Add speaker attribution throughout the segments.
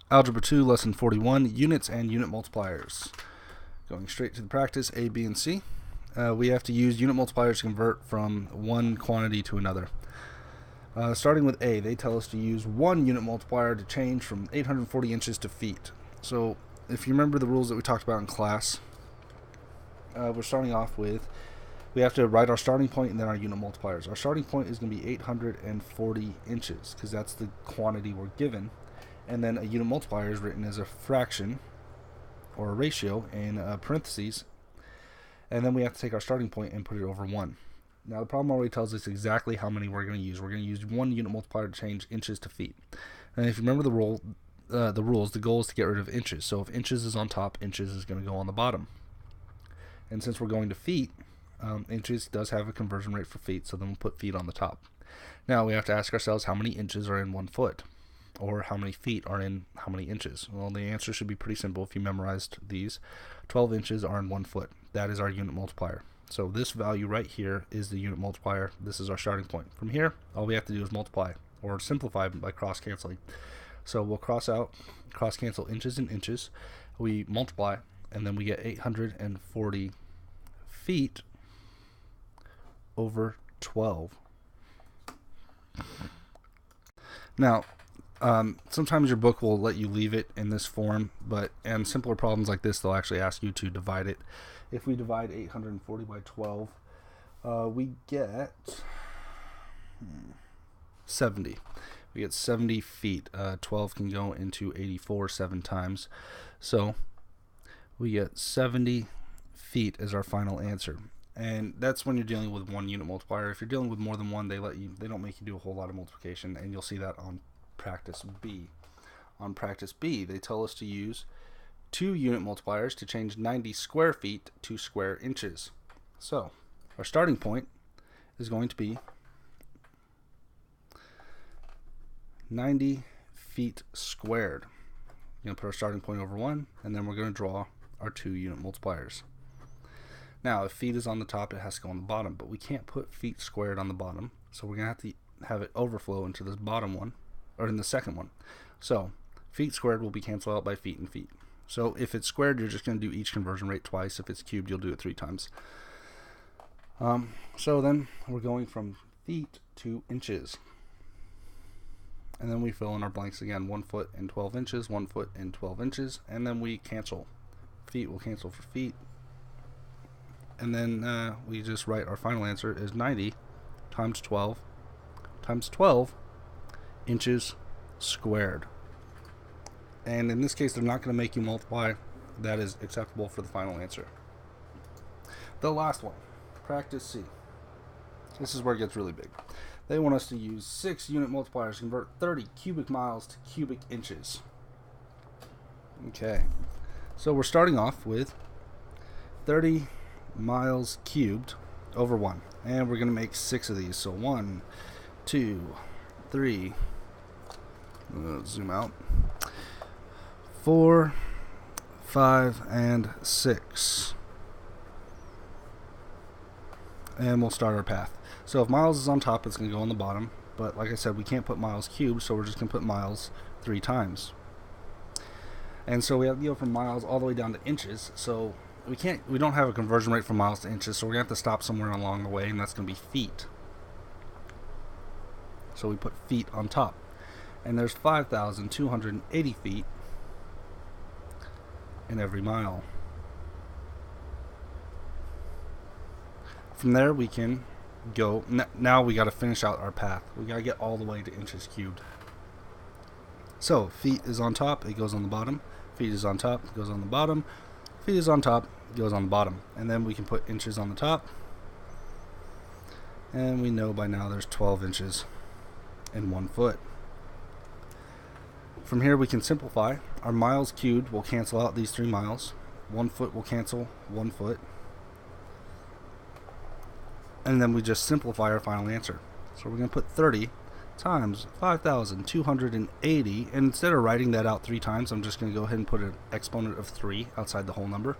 Speaker 1: Algebra 2, Lesson 41, Units and Unit Multipliers. Going straight to the practice, A, B, and C. We have to use unit multipliers to convert from one quantity to another. Starting with A, they tell us to use one unit multiplier to change from 840 inches to feet. So if you remember the rules that we talked about in class, we're starting off with, we have to write our starting point and then our unit multipliers. Our starting point is going to be 840 inches because that's the quantity we're given. And then a unit multiplier is written as a fraction or a ratio in parentheses. And then we have to take our starting point and put it over 1. Now the problem already tells us exactly how many we're going to use. We're going to use one unit multiplier to change inches to feet. And if you remember the rules, the goal is to get rid of inches. So if inches is on top, inches is going to go on the bottom. And since we're going to feet, inches does have a conversion rate for feet, so then we'll put feet on the top. Now we have to ask ourselves how many inches are in 1 foot, or how many feet are in how many inches. Well, the answer should be pretty simple if you memorized these. 12 inches are in 1 foot. That is our unit multiplier. So this value right here is the unit multiplier. This is our starting point. From here, all we have to do is multiply, or simplify by cross-canceling. So we'll cross-cancel inches and inches. We multiply, and then we get 840 feet over 12. Now, sometimes your book will let you leave it in this form, but in simpler problems like this, they'll actually ask you to divide it. If we divide 840 by 12, we get 70. We get 70 feet. 12 can go into 84 7 times. So we get 70 feet as our final answer. And that's when you're dealing with one unit multiplier. If you're dealing with more than one, they don't make you do a whole lot of multiplication, and you'll see that on practice B. On practice B, they tell us to use 2 unit multipliers to change 90 square feet to square inches. So our starting point is going to be 90 feet squared. We're going to put our starting point over 1, and then we're going to draw our 2 unit multipliers. Now, if feet is on the top, it has to go on the bottom, but we can't put feet squared on the bottom, so we're going to have to have it overflow into this bottom one, or in the second one. So feet squared will be canceled out by feet and feet. So if it's squared, you're just going to do each conversion rate twice. If it's cubed, you'll do it 3 times. So then we're going from feet to inches. And then we fill in our blanks again, 1 foot and 12 inches, 1 foot and 12 inches, and then we cancel. Feet will cancel for feet. And then we just write our final answer is 90 times 12 inches squared. And in this case, they're not going to make you multiply. That is acceptable for the final answer. The last one, practice C. This is where it gets really big. They want us to use 6 unit multipliers to convert 30 cubic miles to cubic inches. Okay, so we're starting off with 30 miles cubed over 1, and we're going to make 6 of these. So 1, 2, 3, zoom out, 4, 5, and 6. And we'll start our path. So if miles is on top, it's going to go on the bottom, but like I said, we can't put miles cubed, so we're just going to put miles 3 times. And so we have to go from miles all the way down to inches. So we don't have a conversion rate from miles to inches, so we're going to have to stop somewhere along the way, and that's going to be feet. So we put feet on top. And there's 5,280 feet in every mile. From there we can go, now we got to finish out our path. We got to get all the way to inches cubed. So feet is on top, it goes on the bottom. Feet is on top, it goes on the bottom. Feet is on top, it goes on the bottom. And then we can put inches on the top. And we know by now there's 12 inches in 1 foot. From here we can simplify. Our miles cubed will cancel out these 3 miles. 1 foot will cancel 1 foot. And then we just simplify our final answer. So we're going to put 30 times 5,280, and instead of writing that out 3 times, I'm just going to go ahead and put an exponent of 3 outside the whole number.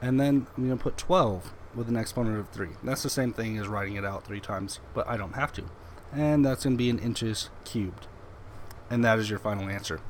Speaker 1: And then I'm going to put 12 with an exponent of 3. That's the same thing as writing it out 3 times, but I don't have to. And that's going to be in inches cubed. And that is your final answer.